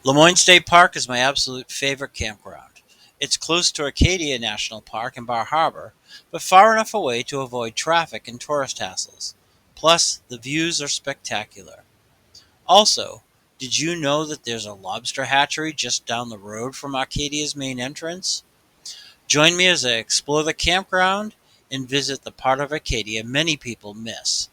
Lamoine State Park is my absolute favorite campground. It's close to Acadia National Park and Bar Harbor, but far enough away to avoid traffic and tourist hassles. Plus, the views are spectacular. Also, did you know that there's a lobster hatchery just down the road from Acadia's main entrance? Join me as I explore the campground and visit the part of Acadia many people miss,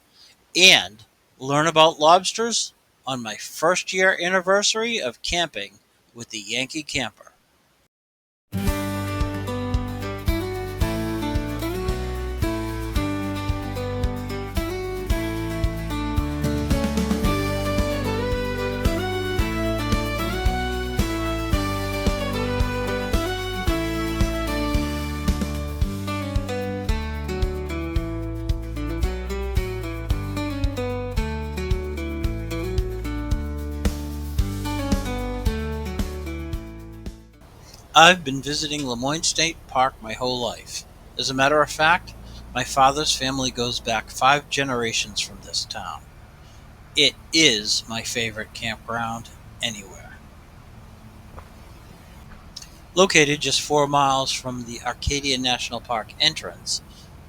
and learn about lobsters on my first year anniversary of camping with the Yankee camper. I've been visiting Lamoine State Park my whole life. As a matter of fact, my father's family goes back 5 generations from this town. It is my favorite campground anywhere. Located just 4 miles from the Acadia National Park entrance,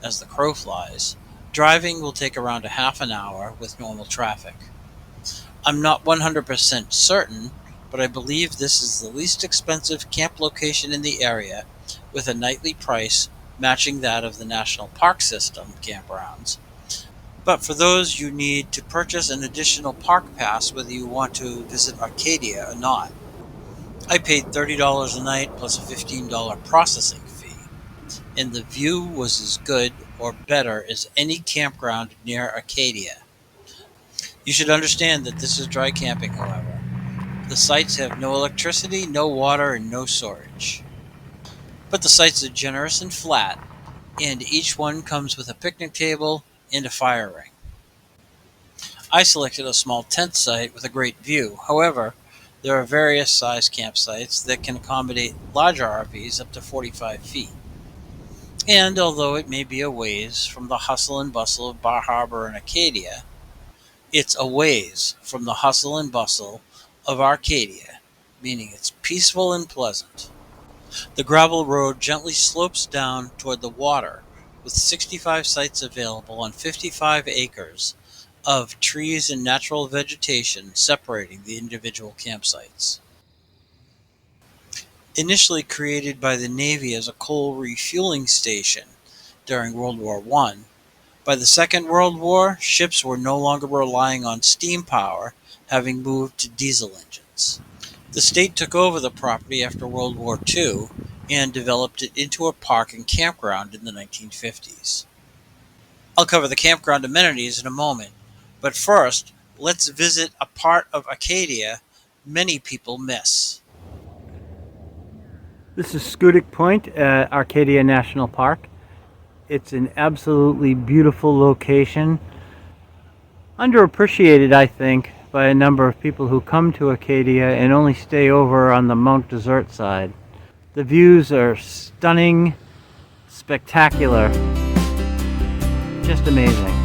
as the crow flies, driving will take around a half an hour with normal traffic. I'm not 100% certain, but I believe this is the least expensive camp location in the area, with a nightly price matching that of the National Park System campgrounds. But for those, you need to purchase an additional park pass whether you want to visit Arcadia or not. I paid $30 a night plus a $15 processing fee, and the view was as good or better as any campground near Arcadia. You should understand that this is dry camping, however. The sites have no electricity, no water, and no storage. But the sites are generous and flat, and each one comes with a picnic table and a fire ring. I selected a small tent site with a great view. However, there are various size campsites that can accommodate larger RVs up to 45 feet. And although it may be a ways from the hustle and bustle of Bar Harbor and Acadia, it's a ways from the hustle and bustle of Arcadia, meaning it's peaceful and pleasant. The gravel road gently slopes down toward the water, with 65 sites available on 55 acres of trees and natural vegetation separating the individual campsites. Initially created by the Navy as a coal refueling station during World War I, by the Second World War, ships were no longer relying on steam power, having moved to diesel engines. The state took over the property after World War II and developed it into a park and campground in the 1950s. I'll cover the campground amenities in a moment, but first, let's visit a part of Acadia many people miss. This is Schoodic Point at Acadia National Park. It's an absolutely beautiful location. Underappreciated, I think, by a number of people who come to Acadia and only stay over on the Mount Desert side. The views are stunning, spectacular, just amazing.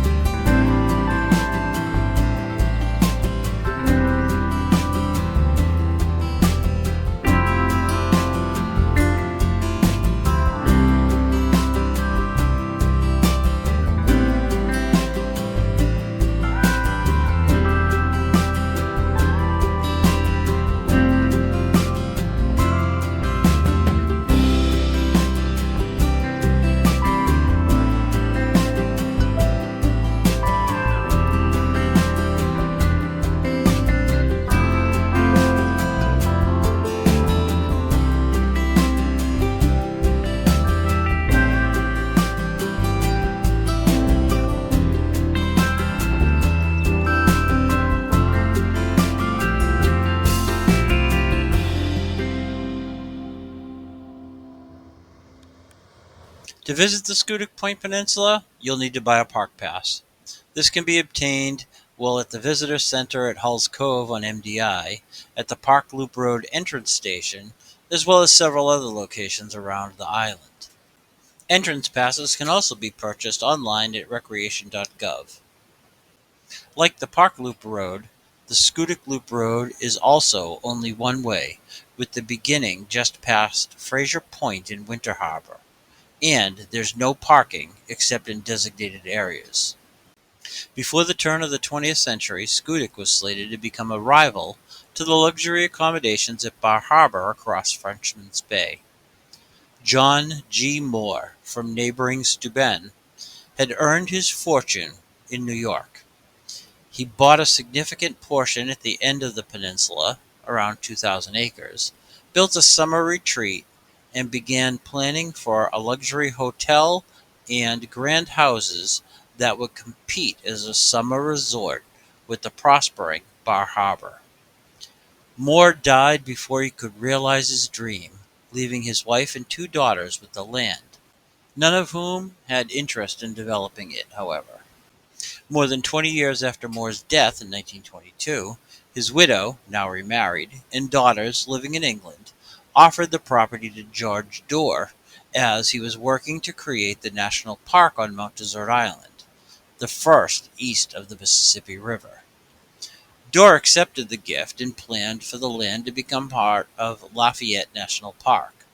To visit the Schoodic Point Peninsula, you'll need to buy a park pass. This can be obtained while at the Visitor Center at Hulls Cove on MDI, at the Park Loop Road entrance station, as well as several other locations around the island. Entrance passes can also be purchased online at recreation.gov. Like the Park Loop Road, The Schoodic Loop Road is also only one way, with the beginning just past Fraser Point in Winter Harbor, and there's no parking except in designated areas. Before the turn of the 20th century, Schoodic was slated to become a rival to the luxury accommodations at Bar Harbor across Frenchman's Bay. John G. Moore, from neighboring Steuben, had earned his fortune in New York. He bought a significant portion at the end of the peninsula, around 2,000 acres, built a summer retreat, and began planning for a luxury hotel and grand houses that would compete as a summer resort with the prospering Bar Harbor. Moore died before he could realize his dream, leaving his wife and two daughters with the land, none of whom had interest in developing it, however. More than 20 years after Moore's death in 1922, his widow, now remarried, and daughters living in England offered the property to George Dorr as he was working to create the national park on Mount Desert Island, the first east of the Mississippi River. Dorr accepted the gift and planned for the land to become part of Lafayette National Park.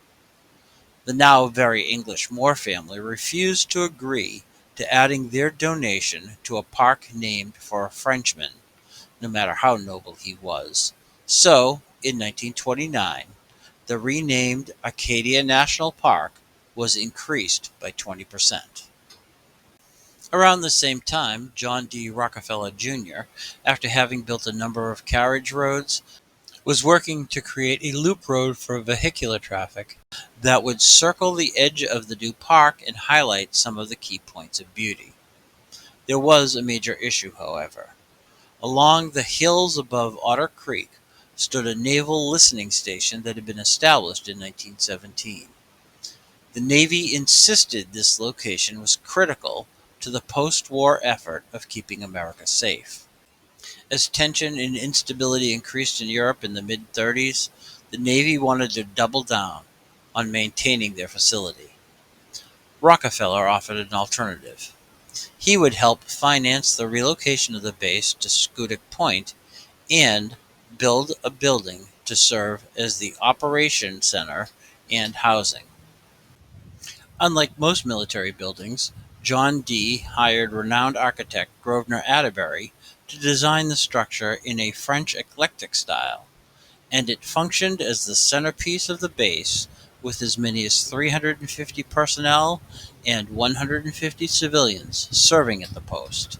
The now very English Moore family refused to agree to adding their donation to a park named for a Frenchman, no matter how noble he was. So, in 1929, the renamed Acadia National Park was increased by 20%. Around the same time, John D. Rockefeller Jr., after having built a number of carriage roads, was working to create a loop road for vehicular traffic that would circle the edge of the new park and highlight some of the key points of beauty. There was a major issue, however. Along the hills above Otter Creek stood a naval listening station that had been established in 1917. The Navy insisted this location was critical to the post-war effort of keeping America safe. As tension and instability increased in Europe in the mid-30s, the Navy wanted to double down on maintaining their facility. Rockefeller offered an alternative. He would help finance the relocation of the base to Schoodic Point and build a building to serve as the operation center and housing. Unlike most military buildings, John D. hired renowned architect Grosvenor Atterbury to design the structure in a French eclectic style, and it functioned as the centerpiece of the base with as many as 350 personnel and 150 civilians serving at the post.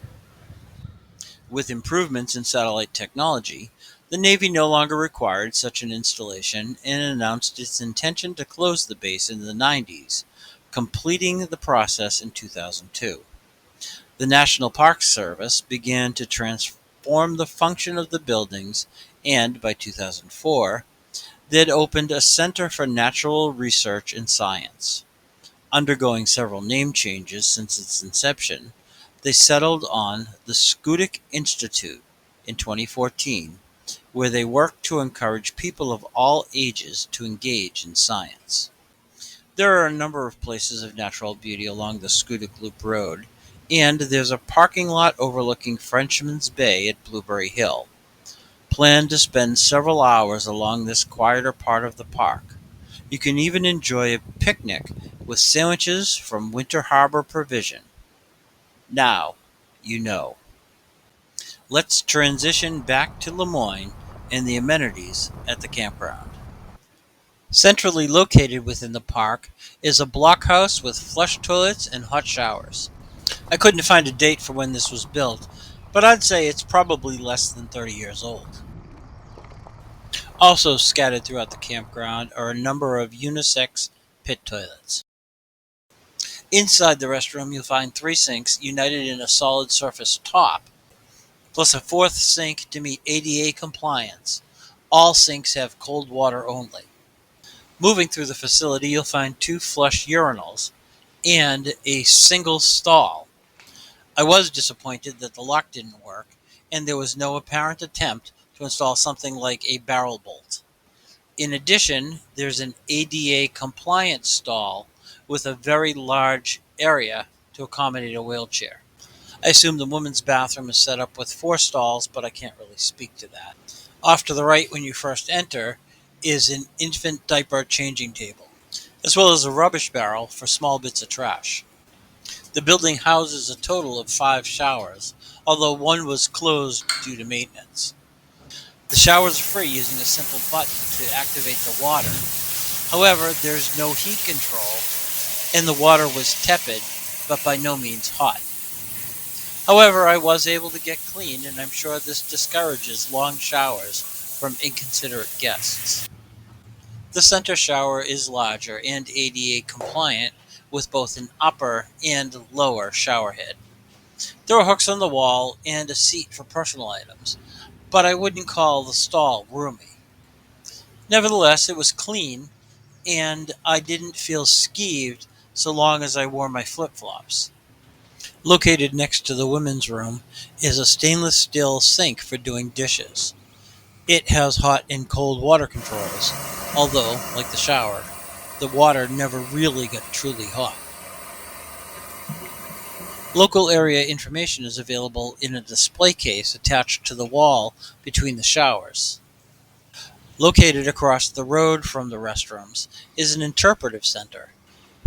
With improvements in satellite technology, the Navy no longer required such an installation and announced its intention to close the base in the 90s, completing the process in 2002. The National Park Service began to transform the function of the buildings, and by 2004, they had opened a Center for Natural Research and Science. Undergoing several name changes since its inception, they settled on the Schoodic Institute in 2014, where they work to encourage people of all ages to engage in science. There are a number of places of natural beauty along the Schoodic Loop Road, and there's a parking lot overlooking Frenchman's Bay at Blueberry Hill. Plan to spend several hours along this quieter part of the park. You can even enjoy a picnic with sandwiches from Winter Harbor Provision. Now, you know. Let's transition back to Lamoine and the amenities at the campground. Centrally located within the park is a blockhouse with flush toilets and hot showers. I couldn't find a date for when this was built, but I'd say it's probably less than 30 years old. Also scattered throughout the campground are a number of unisex pit toilets. Inside the restroom, you'll find three sinks united in a solid surface top, plus a fourth sink to meet ADA compliance. All sinks have cold water only. Moving through the facility, you'll find two flush urinals and a single stall. I was disappointed that the lock didn't work, and there was no apparent attempt to install something like a barrel bolt. In addition, there's an ADA compliant stall with a very large area to accommodate a wheelchair. I assume the women's bathroom is set up with 4 stalls, but I can't really speak to that. Off to the right when you first enter is an infant diaper changing table, as well as a rubbish barrel for small bits of trash. The building houses a total of 5 showers, although one was closed due to maintenance. The showers are free using a simple button to activate the water. However, there's no heat control, and the water was tepid, but by no means hot. However, I was able to get clean, and I'm sure this discourages long showers from inconsiderate guests. The center shower is larger and ADA compliant with both an upper and lower shower head. There are hooks on the wall and a seat for personal items, but I wouldn't call the stall roomy. Nevertheless, it was clean and I didn't feel skeeved so long as I wore my flip flops. Located next to the women's room is a stainless steel sink for doing dishes. It has hot and cold water controls, although, like the shower, the water never really got truly hot. Local area information is available in a display case attached to the wall between the showers. Located across the road from the restrooms is an interpretive center.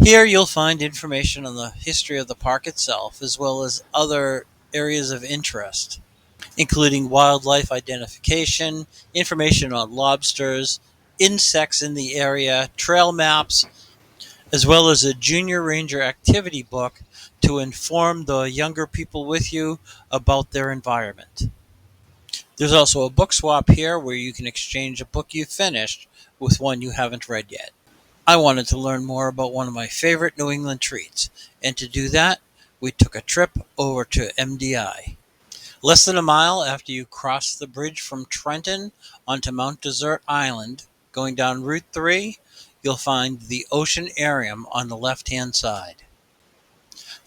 Here you'll find information on the history of the park itself, as well as other areas of interest, including wildlife identification, information on lobsters, insects in the area, trail maps, as well as a junior ranger activity book to inform the younger people with you about their environment. There's also a book swap here where you can exchange a book you finished with one you haven't read yet. I wanted to learn more about one of my favorite New England treats, and to do that, we took a trip over to MDI. Less than a mile after you cross the bridge from Trenton onto Mount Desert Island, going down Route 3, you'll find the Oceanarium on the left-hand side.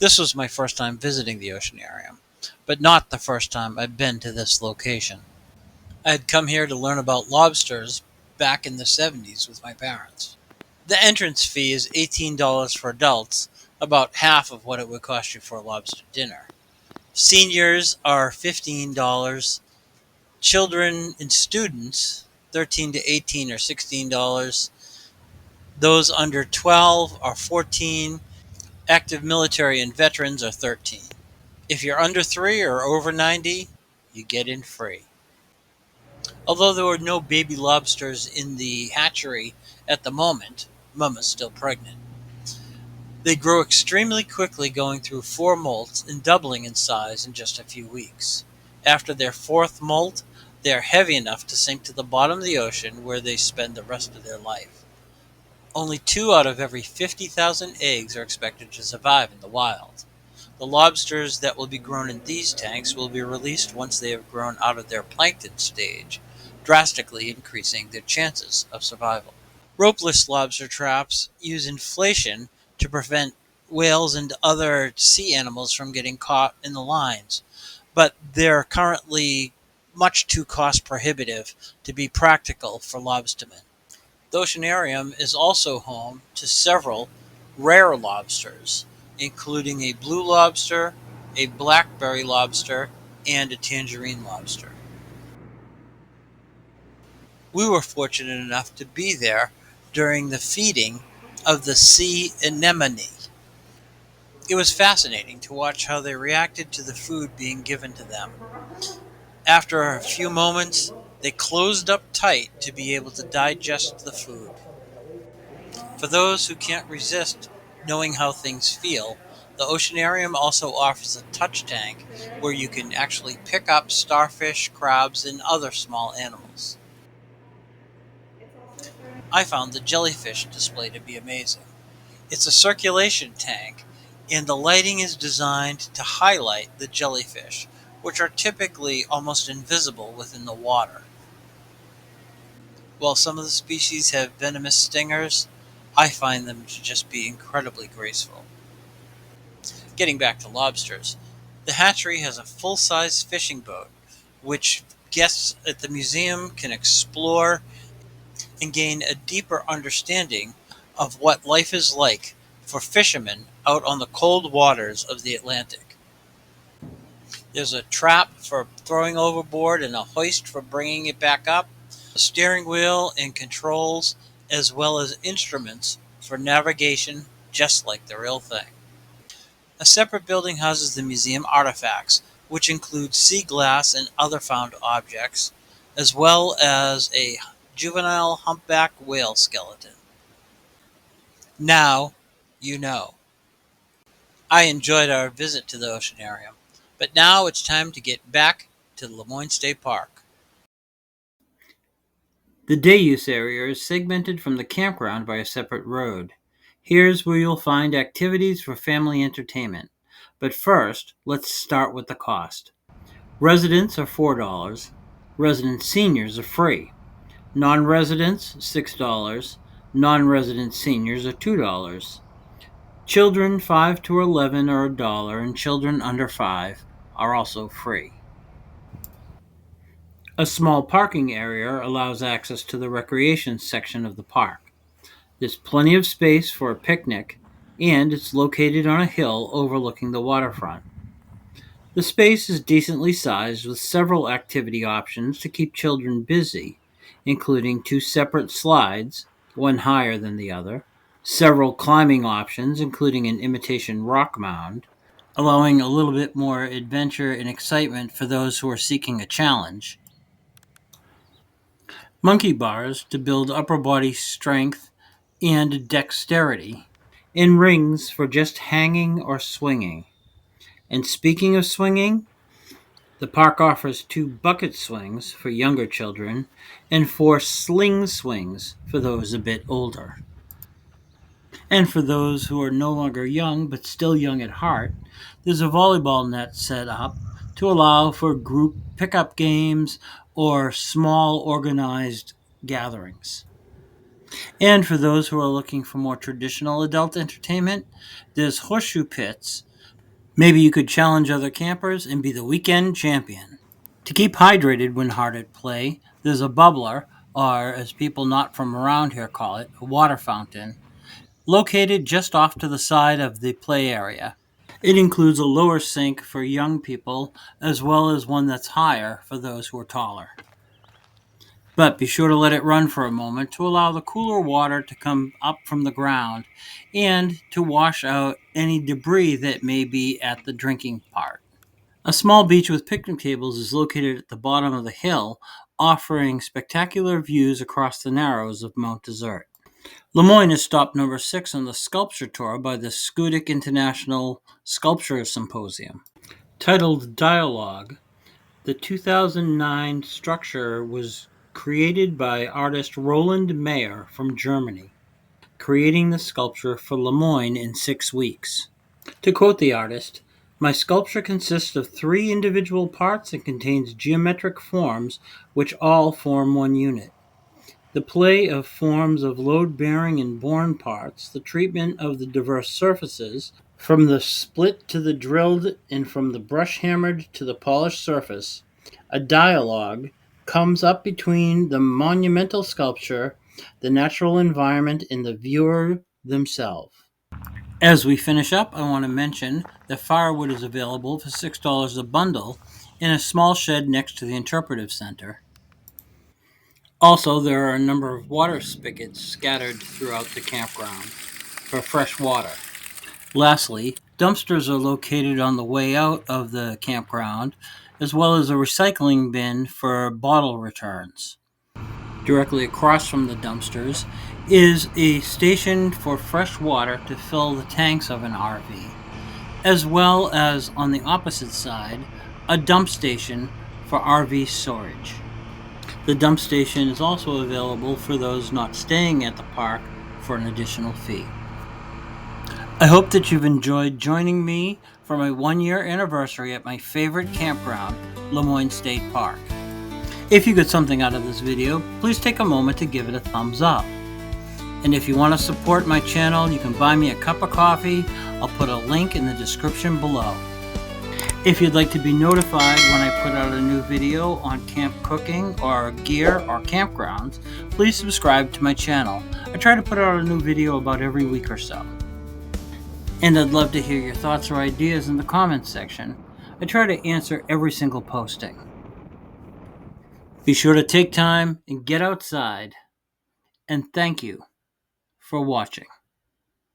This was my first time visiting the Oceanarium, but not the first time I'd been to this location. I had come here to learn about lobsters back in the 70s with my parents. The entrance fee is $18 for adults, about half of what it would cost you for a lobster dinner. Seniors are $15, children and students 13 to 18 are $16, those under 12 are 14, active military and veterans are 13. If you're under 3 or over 90, you get in free. Although there were no baby lobsters in the hatchery at the moment, Mama's still pregnant. They grow extremely quickly, going through 4 molts and doubling in size in just a few weeks. After their 4th molt, they are heavy enough to sink to the bottom of the ocean where they spend the rest of their life. Only 2 out of every 50,000 eggs are expected to survive in the wild. The lobsters that will be grown in these tanks will be released once they have grown out of their plankton stage, drastically increasing their chances of survival. Ropeless lobster traps use inflation to prevent whales and other sea animals from getting caught in the lines, but they're currently much too cost prohibitive to be practical for lobstermen. The Oceanarium is also home to several rare lobsters, including a blue lobster, a blackberry lobster, and a tangerine lobster. We were fortunate enough to be there during the feeding of the sea anemone. It was fascinating to watch how they reacted to the food being given to them. After a few moments, they closed up tight to be able to digest the food. For those who can't resist knowing how things feel, the Oceanarium also offers a touch tank where you can actually pick up starfish, crabs, and other small animals. I found the jellyfish display to be amazing. It's a circulation tank, and the lighting is designed to highlight the jellyfish, which are typically almost invisible within the water. While some of the species have venomous stingers, I find them to just be incredibly graceful. Getting back to lobsters, the hatchery has a full-size fishing boat, which guests at the museum can explore and gain a deeper understanding of what life is like for fishermen out on the cold waters of the Atlantic. There's a trap for throwing overboard and a hoist for bringing it back up, a steering wheel and controls, as well as instruments for navigation, just like the real thing. A separate building houses the museum artifacts, which include sea glass and other found objects, as well as a juvenile humpback whale skeleton. Now, you know. I enjoyed our visit to the Oceanarium, but now it's time to get back to Lamoine State Park. The day use area is segmented from the campground by a separate road. Here's where you'll find activities for family entertainment. But first, let's start with the cost. Residents are $4. Resident seniors are free. Non-residents, $6. Non-resident seniors are $2. Children 5 to 11 are $1, and children under 5 are also free. A small parking area allows access to the recreation section of the park. There's plenty of space for a picnic, and it's located on a hill overlooking the waterfront. The space is decently sized with several activity options to keep children busy, including 2 separate slides, one higher than the other, several climbing options, including an imitation rock mound, allowing a little bit more adventure and excitement for those who are seeking a challenge, monkey bars to build upper body strength and dexterity, and rings for just hanging or swinging. And speaking of swinging, the park offers 2 bucket swings for younger children and 4 sling swings for those a bit older. And for those who are no longer young but still young at heart, there's a volleyball net set up to allow for group pickup games or small organized gatherings. And for those who are looking for more traditional adult entertainment, there's horseshoe pits. Maybe you could challenge other campers and be the weekend champion. To keep hydrated when hard at play, there's a bubbler, or as people not from around here call it, a water fountain, located just off to the side of the play area. It includes a lower sink for young people, as well as one that's higher for those who are taller. But be sure to let it run for a moment to allow the cooler water to come up from the ground and to wash out any debris that may be at the drinking part. A small beach with picnic tables is located at the bottom of the hill, offering spectacular views across the narrows of Mount Desert. Lamoine is stop number 6 on the sculpture tour by the Schoodic International Sculpture Symposium. Titled Dialogue, the 2009 structure was created by artist Roland Mayer from Germany, creating the sculpture for Lamoine in 6 weeks. To quote the artist, "My sculpture consists of 3 individual parts and contains geometric forms which all form one unit. The play of forms of load-bearing and borne parts, the treatment of the diverse surfaces, from the split to the drilled and from the brush-hammered to the polished surface, a dialogue comes up between the monumental sculpture, the natural environment, and the viewer themselves." As we finish up, I want to mention that firewood is available for $6 a bundle in a small shed next to the interpretive center. Also, there are a number of water spigots scattered throughout the campground for fresh water. Lastly, dumpsters are located on the way out of the campground, as well as a recycling bin for bottle returns. Directly across from the dumpsters is a station for fresh water to fill the tanks of an RV, as well as on the opposite side, a dump station for RV storage. The dump station is also available for those not staying at the park for an additional fee. I hope that you've enjoyed joining me for my 1-year anniversary at my favorite campground, Lamoine State Park. If you got something out of this video, please take a moment to give it a thumbs up. And if you want to support my channel, you can buy me a cup of coffee. I'll put a link in the description below. If you'd like to be notified when I put out a new video on camp cooking or gear or campgrounds, please subscribe to my channel. I try to put out a new video about every week or so. And I'd love to hear your thoughts or ideas in the comments section. I try to answer every single posting. Be sure to take time and get outside. And thank you for watching.